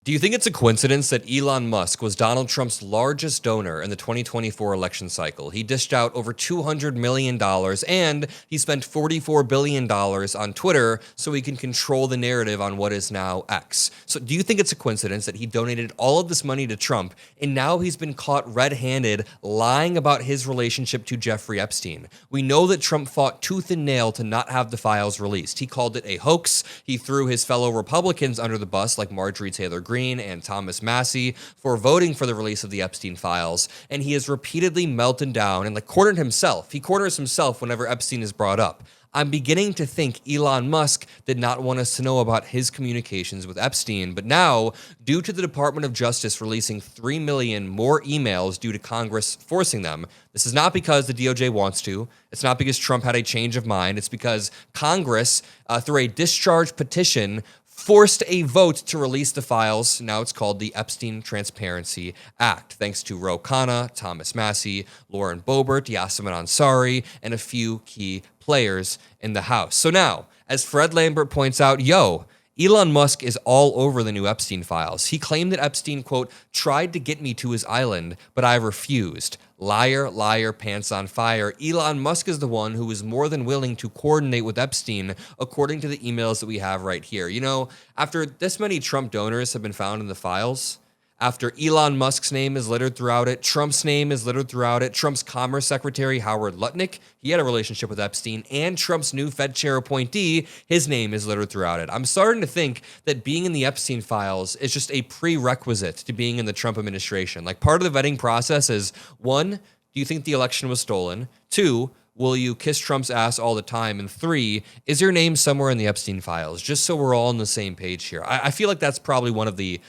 Do you think it's a coincidence that Elon Musk was Donald Trump's largest donor in the 2024 election cycle? He dished out over $200 million and he spent $44 billion on Twitter so he can control the narrative on what is now X. So do you think it's a coincidence that he donated all of this money to Trump and now he's been caught red-handed lying about his relationship to Jeffrey Epstein? We know that Trump fought tooth and nail to not have the files released. He called it a hoax. He threw his fellow Republicans under the bus like Marjorie Taylor Greene and Thomas Massie for voting for the release of the Epstein files, and he has repeatedly melted down and cornered himself. He corners himself whenever Epstein is brought up. I'm beginning to think Elon Musk did not want us to know about his communications with Epstein, but now, due to the Department of Justice releasing 3 million more emails due to Congress forcing them, this is not because the DOJ wants to. It's not because Trump had a change of mind. It's because Congress, through a discharge petition, forced a vote to release the files. Now it's called the Epstein Transparency Act, thanks to Ro Khanna, Thomas Massie, Lauren Boebert, Yasemin Ansari, and a few key players in the House. So now, as Fred Lambert points out, Elon Musk is all over the new Epstein files. He claimed that Epstein, quote, tried to get me to his island, but I refused. Liar, liar, pants on fire. Elon Musk is the one who is more than willing to coordinate with Epstein, according to the emails that we have right here. You know, after this many Trump donors have been found in the files, after Elon Musk's name is littered throughout it, Trump's name is littered throughout it, Trump's Commerce Secretary, Howard Lutnick, he had a relationship with Epstein, and Trump's new Fed chair appointee, his name is littered throughout it. I'm starting to think that being in the Epstein files is just a prerequisite to being in the Trump administration. Like, part of the vetting process is, 1, do you think the election was stolen? 2, will you kiss Trump's ass all the time? And 3, is your name somewhere in the Epstein files? Just so we're all on the same page here. I feel like that's probably one of the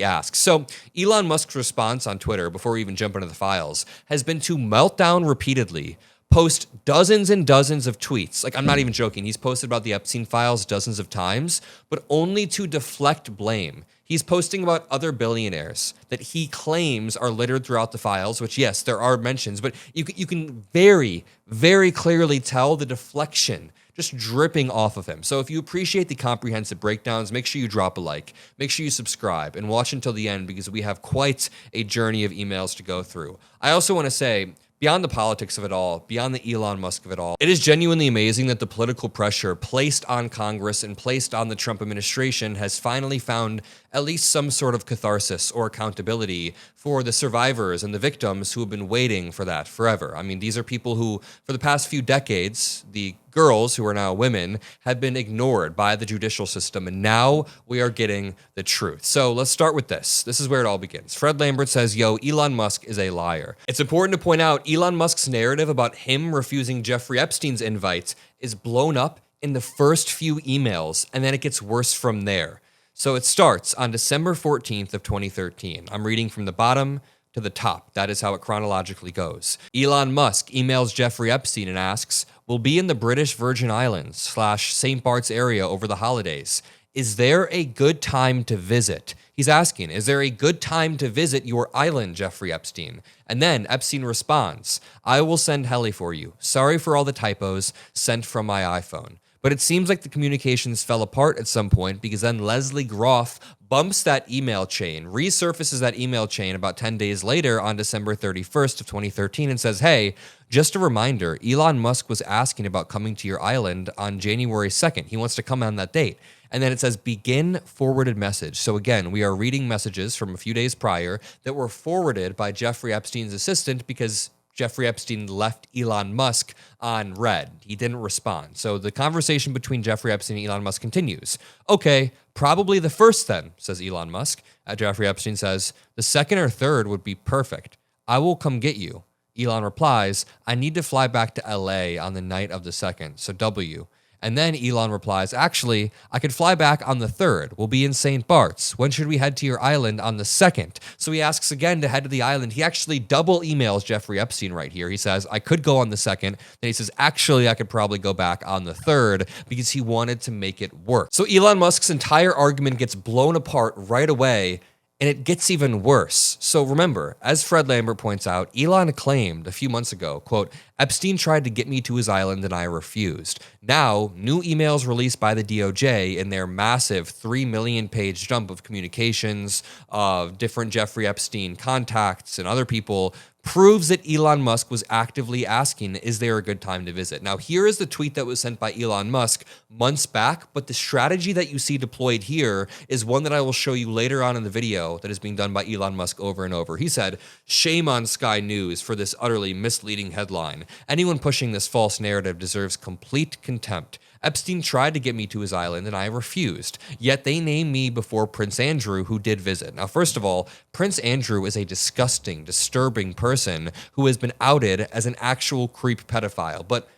asks. So Elon Musk's response on Twitter, before we even jump into the files, has been to melt down repeatedly, post dozens and dozens of tweets. Like, I'm not even joking. He's posted about the Epstein files dozens of times, but only to deflect blame. He's posting about other billionaires that he claims are littered throughout the files, which, yes, there are mentions, but you can very, very clearly tell the deflection just dripping off of him. So if you appreciate the comprehensive breakdowns, make sure you drop a like, make sure you subscribe, and watch until the end because we have quite a journey of emails to go through. I also want to say, beyond the politics of it all, beyond the Elon Musk of it all, it is genuinely amazing that the political pressure placed on Congress and placed on the Trump administration has finally found at least some sort of catharsis or accountability for the survivors and the victims who have been waiting for that forever. I mean, these are people who, for the past few decades, the girls who are now women, have been ignored by the judicial system, and now we are getting the truth. So let's start with this. This is where it all begins. Fred Lambert says, Elon Musk is a liar. It's important to point out Elon Musk's narrative about him refusing Jeffrey Epstein's invite is blown up in the first few emails, and then it gets worse from there. So it starts on December 14th of 2013. I'm reading from the bottom to the top. That is how it chronologically goes. Elon Musk emails Jeffrey Epstein and asks, "We'll be in the British Virgin Islands / St. Bart's area over the holidays. Is there a good time to visit?" He's asking, is there a good time to visit your island, Jeffrey Epstein? And then Epstein responds, "I will send heli for you. Sorry for all the typos, sent from my iPhone." But it seems like the communications fell apart at some point because then Leslie Groff bumps that email chain, resurfaces that email chain about 10 days later on December 31st of 2013 and says, "Hey, just a reminder, Elon Musk was asking about coming to your island on January 2nd. He wants to come on that date." And then it says, "Begin forwarded message." So again, we are reading messages from a few days prior that were forwarded by Jeffrey Epstein's assistant because Jeffrey Epstein left Elon Musk on red. He didn't respond. So the conversation between Jeffrey Epstein and Elon Musk continues. "Okay, probably the first then," says Elon Musk. Jeffrey Epstein says, "The second or third would be perfect. I will come get you." Elon replies, "I need to fly back to LA on the night of the 2nd, so W." And then Elon replies, "Actually, I could fly back on the 3rd. We'll be in St. Bart's. When should we head to your island on the 2nd? So he asks again to head to the island. He actually double emails Jeffrey Epstein right here. He says, "I could go on the 2nd. Then he says, "Actually, I could probably go back on the 3rd because he wanted to make it work." So Elon Musk's entire argument gets blown apart right away. And it gets even worse. So remember, as Fred Lambert points out, Elon claimed a few months ago, quote, Epstein tried to get me to his island and I refused. Now, new emails released by the DOJ in their massive 3 million page dump of communications of different Jeffrey Epstein contacts and other people proves that Elon Musk was actively asking, is there a good time to visit? Now, here is the tweet that was sent by Elon Musk months back, but the strategy that you see deployed here is one that I will show you later on in the video that is being done by Elon Musk over and over. He said, shame on Sky News for this utterly misleading headline. Anyone pushing this false narrative deserves complete contempt. Epstein tried to get me to his island and I refused, yet they named me before Prince Andrew, who did visit. Now, first of all, Prince Andrew is a disgusting, disturbing person who has been outed as an actual creep pedophile. But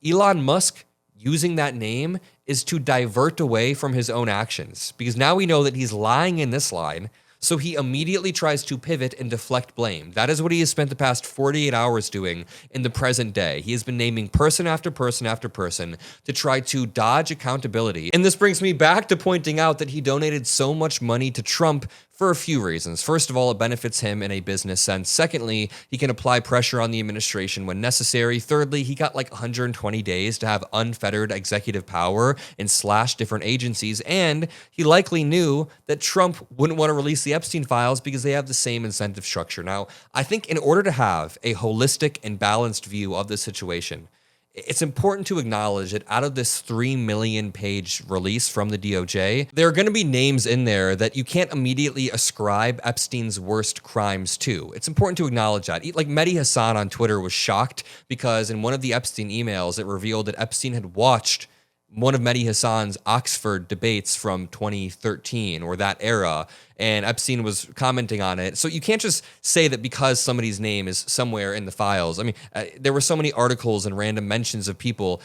Elon Musk using that name is to divert away from his own actions, because now we know that he's lying in this line. So he immediately tries to pivot and deflect blame. That is what he has spent the past 48 hours doing in the present day. He has been naming person after person after person to try to dodge accountability. And this brings me back to pointing out that he donated so much money to Trump for a few reasons. First of all, it benefits him in a business sense. Secondly, he can apply pressure on the administration when necessary. Thirdly, he got like 120 days to have unfettered executive power and slash different agencies. And he likely knew that Trump wouldn't want to release the Epstein files because they have the same incentive structure. Now, I think in order to have a holistic and balanced view of the situation, it's important to acknowledge that out of this 3 million page release from the DOJ, there are going to be names in there that you can't immediately ascribe Epstein's worst crimes to. It's important to acknowledge that. Like Mehdi Hassan on Twitter was shocked because in one of the Epstein emails, it revealed that Epstein had watched one of Mehdi Hassan's Oxford debates from 2013 or that era, and Epstein was commenting on it. So you can't just say that because somebody's name is somewhere in the files. I mean, there were so many articles and random mentions of people.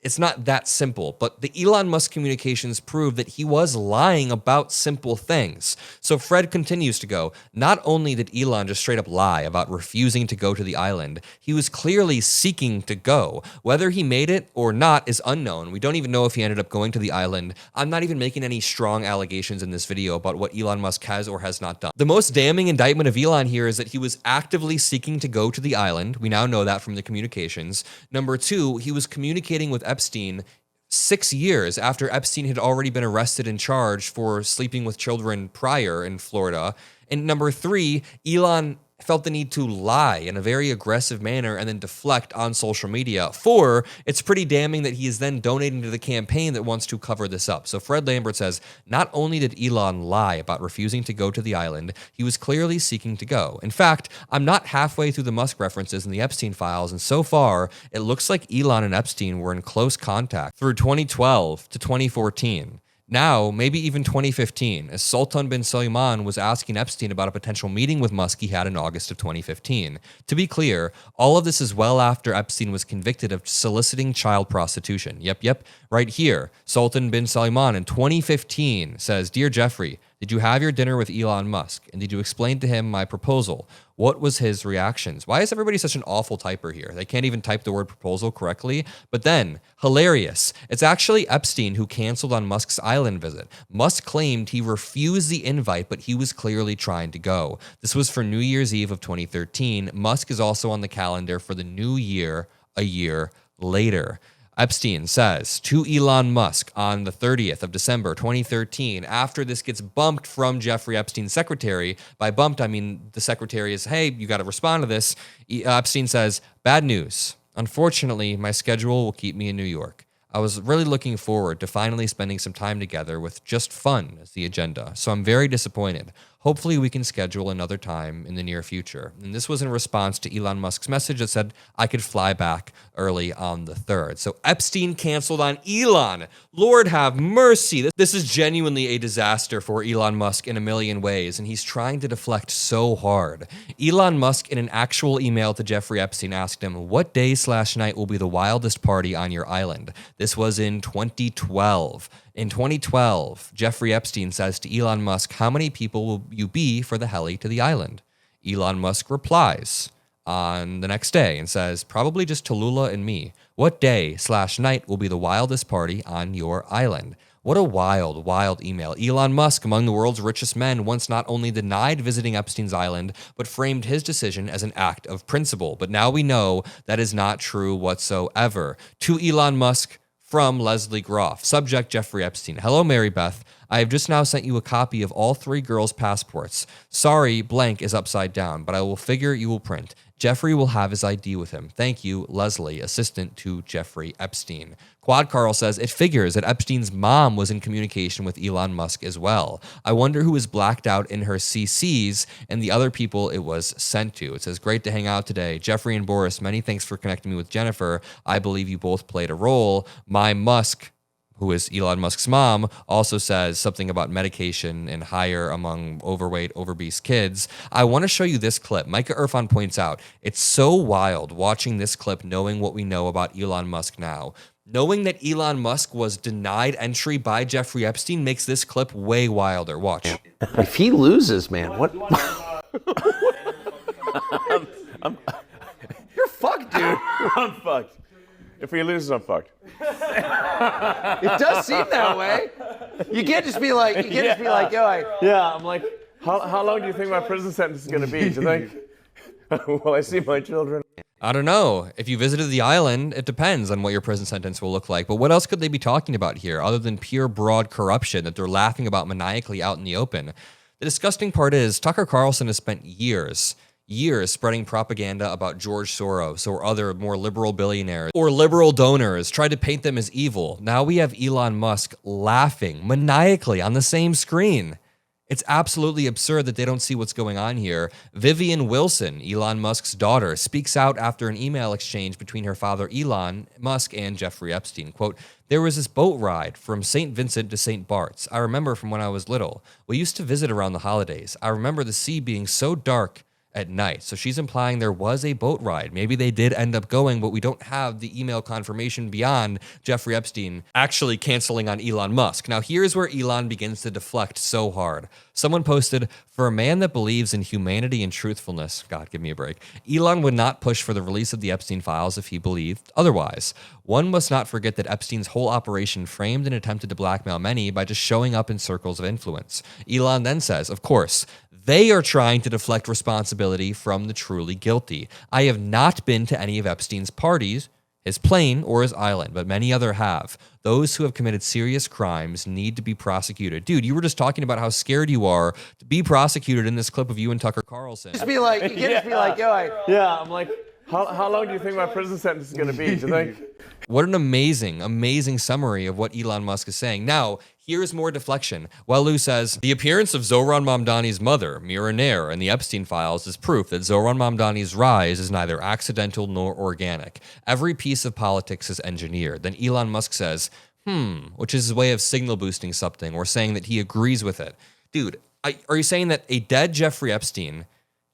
It's not that simple, but the Elon Musk communications prove that he was lying about simple things. So Fred continues to go, not only did Elon just straight up lie about refusing to go to the island, he was clearly seeking to go. Whether he made it or not is unknown. We don't even know if he ended up going to the island. I'm not even making any strong allegations in this video about what Elon Musk has or has not done. The most damning indictment of Elon here is that he was actively seeking to go to the island. We now know that from the communications. Number two, he was communicating with Epstein 6 years after Epstein had already been arrested and charged for sleeping with children prior in Florida. And number three, Elon felt the need to lie in a very aggressive manner and then deflect on social media. Four, it's pretty damning that he is then donating to the campaign that wants to cover this up. So Fred Lambert says, not only did Elon lie about refusing to go to the island, he was clearly seeking to go. In fact, I'm not halfway through the Musk references in the Epstein files, and so far, it looks like Elon and Epstein were in close contact through 2012 to 2014. Now, maybe even 2015, as Sultan bin Suleiman was asking Epstein about a potential meeting with Musk he had in August of 2015. To be clear, all of this is well after Epstein was convicted of soliciting child prostitution. Yep, right here. Sultan bin Suleiman in 2015 says, Dear Jeffrey, did you have your dinner with Elon Musk? And did you explain to him my proposal? What was his reactions? Why is everybody such an awful typer here? They can't even type the word proposal correctly. But then, hilarious, it's actually Epstein who canceled on Musk's island visit. Musk claimed he refused the invite, but he was clearly trying to go. This was for New Year's Eve of 2013. Musk is also on the calendar for the new year, a year later. Epstein says to Elon Musk on the 30th of December 2013, after this gets bumped from Jeffrey Epstein's secretary, by bumped, I mean the secretary is, hey, you got to respond to this. Epstein says, bad news. Unfortunately, my schedule will keep me in New York. I was really looking forward to finally spending some time together with just fun as the agenda, so I'm very disappointed. Hopefully we can schedule another time in the near future. And this was in response to Elon Musk's message that said I could fly back early on the 3rd. So Epstein canceled on Elon. Lord have mercy. This is genuinely a disaster for Elon Musk in a million ways, and he's trying to deflect so hard. Elon Musk, in an actual email to Jeffrey Epstein, asked him, what day/night will be the wildest party on your island? This was in 2012. In 2012, Jeffrey Epstein says to Elon Musk, how many people will you be for the heli to the island? Elon Musk replies on the next day and says, probably just Tallulah and me. What day/night will be the wildest party on your island? What a wild, wild email. Elon Musk, among the world's richest men, once not only denied visiting Epstein's island, but framed his decision as an act of principle. But now we know that is not true whatsoever. To Elon Musk, from Leslie Groff. Subject, Jeffrey Epstein. Hello, Mary Beth. I have just now sent you a copy of all 3 girls' passports. Sorry, blank is upside down, but I will figure you will print. Jeffrey will have his ID with him. Thank you, Leslie, assistant to Jeffrey Epstein. Quad Carl says, it figures that Epstein's mom was in communication with Elon Musk as well. I wonder who was blacked out in her CCs and the other people it was sent to. It says, great to hang out today. Jeffrey and Boris, many thanks for connecting me with Jennifer. I believe you both played a role. My Musk, who is Elon Musk's mom, also says something about medication and higher among overweight, obese kids. I want to show you this clip. Micah Irfan points out, it's so wild watching this clip, knowing what we know about Elon Musk now. Knowing that Elon Musk was denied entry by Jeffrey Epstein makes this clip way wilder. Watch. If he loses, man, what? You're fucked, dude. I'm fucked. If he loses, I'm fucked. It does seem that way. You can't just be like, Yeah, I'm like, how long do you think my prison sentence is going to be? Do you think, will I see my children? I don't know. If you visited the island, it depends on what your prison sentence will look like. But what else could they be talking about here other than pure broad corruption that they're laughing about maniacally out in the open? The disgusting part is Tucker Carlson has spent years spreading propaganda about George Soros or other more liberal billionaires or liberal donors, tried to paint them as evil. Now we have Elon Musk laughing maniacally on the same screen. It's absolutely absurd that they don't see what's going on here. Vivian Wilson, Elon Musk's daughter, speaks out after an email exchange between her father Elon Musk and Jeffrey Epstein. Quote, there was this boat ride from St. Vincent to St. Bart's. I remember from when I was little. We used to visit around the holidays. I remember the sea being so dark at night. So she's implying there was a boat ride. Maybe they did end up going, but we don't have the email confirmation beyond Jeffrey Epstein actually canceling on Elon Musk. Now, here's where Elon begins to deflect so hard. Someone posted, for a man that believes in humanity and truthfulness, God, give me a break, Elon would not push for the release of the Epstein files if he believed otherwise. One must not forget that Epstein's whole operation framed and attempted to blackmail many by just showing up in circles of influence. Elon then says, of course, they are trying to deflect responsibility from the truly guilty. I have not been to any of Epstein's parties, his plane, or his island, but many other have. Those who have committed serious crimes need to be prosecuted. Dude, you were just talking about how scared you are to be prosecuted in this clip of you and Tucker Carlson. just be like, you can't just be like, Yeah, I'm like, how long do you think my prison sentence is going to be? Do you think? What an amazing, amazing summary of what Elon Musk is saying. Now, here's more deflection. Walu says, the appearance of Zohran Mamdani's mother, Mira Nair, in the Epstein files is proof that Zohran Mamdani's rise is neither accidental nor organic. Every piece of politics is engineered. Then Elon Musk says, which is his way of signal boosting something or saying that he agrees with it. Dude, are you saying that a dead Jeffrey Epstein,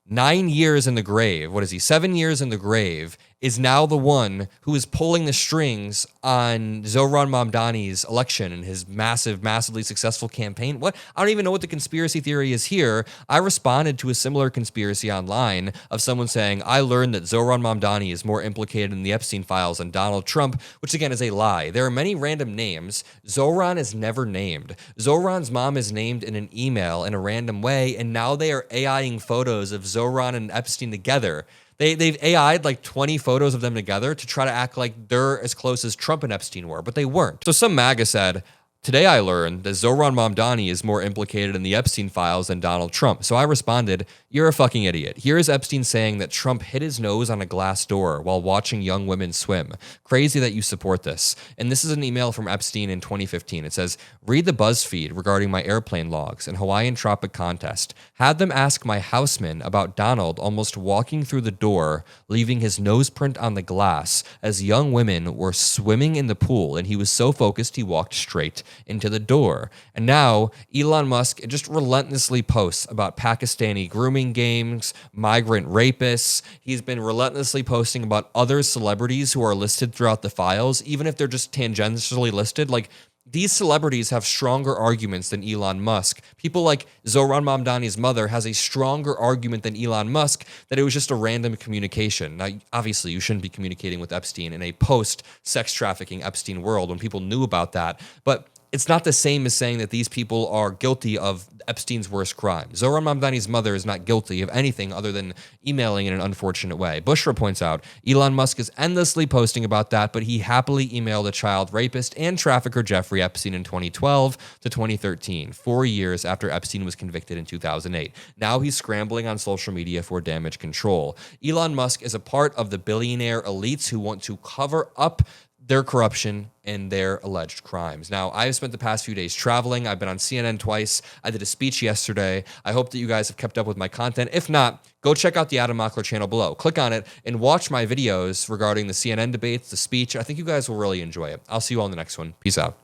9 years in the grave, 7 years in the grave, is now the one who is pulling the strings on Zohran Mamdani's election and his massively successful campaign? What? I don't even know what the conspiracy theory is here. I responded to a similar conspiracy online of someone saying, I learned that Zohran Mamdani is more implicated in the Epstein files than Donald Trump, which again is a lie. There are many random names. Zohran is never named. Zohran's mom is named in an email in a random way, and now they are AIing photos of Zohran and Epstein together. They've AI'd like 20 photos of them together to try to act like they're as close as Trump and Epstein were, but they weren't. So some MAGA said, today I learned that Zohran Mamdani is more implicated in the Epstein files than Donald Trump. So I responded, you're a fucking idiot. Here's Epstein saying that Trump hit his nose on a glass door while watching young women swim. Crazy that you support this. And this is an email from Epstein in 2015. It says, read the BuzzFeed regarding my airplane logs and Hawaiian Tropic contest. Had them ask my houseman about Donald almost walking through the door, leaving his nose print on the glass as young women were swimming in the pool, and he was so focused he walked straight into the door. And now Elon Musk just relentlessly posts about Pakistani grooming games, migrant rapists. He's been relentlessly posting about other celebrities who are listed throughout the files, even if they're just tangentially listed. Like, these celebrities have stronger arguments than Elon Musk. People like Zohran Mamdani's mother has a stronger argument than Elon Musk that it was just a random communication. Now, obviously, you shouldn't be communicating with Epstein in a post-sex trafficking Epstein world when people knew about that. But it's not the same as saying that these people are guilty of Epstein's worst crime. Zohran Mamdani's mother is not guilty of anything other than emailing in an unfortunate way. Bushra points out, Elon Musk is endlessly posting about that, but he happily emailed a child rapist and trafficker Jeffrey Epstein in 2012 to 2013, 4 years after Epstein was convicted in 2008. Now he's scrambling on social media for damage control. Elon Musk is a part of the billionaire elites who want to cover up their corruption and their alleged crimes. Now, I've spent the past few days traveling. I've been on CNN twice. I did a speech yesterday. I hope that you guys have kept up with my content. If not, go check out the Adam Mockler channel below. Click on it and watch my videos regarding the CNN debates, the speech. I think you guys will really enjoy it. I'll see you all in the next one. Peace out.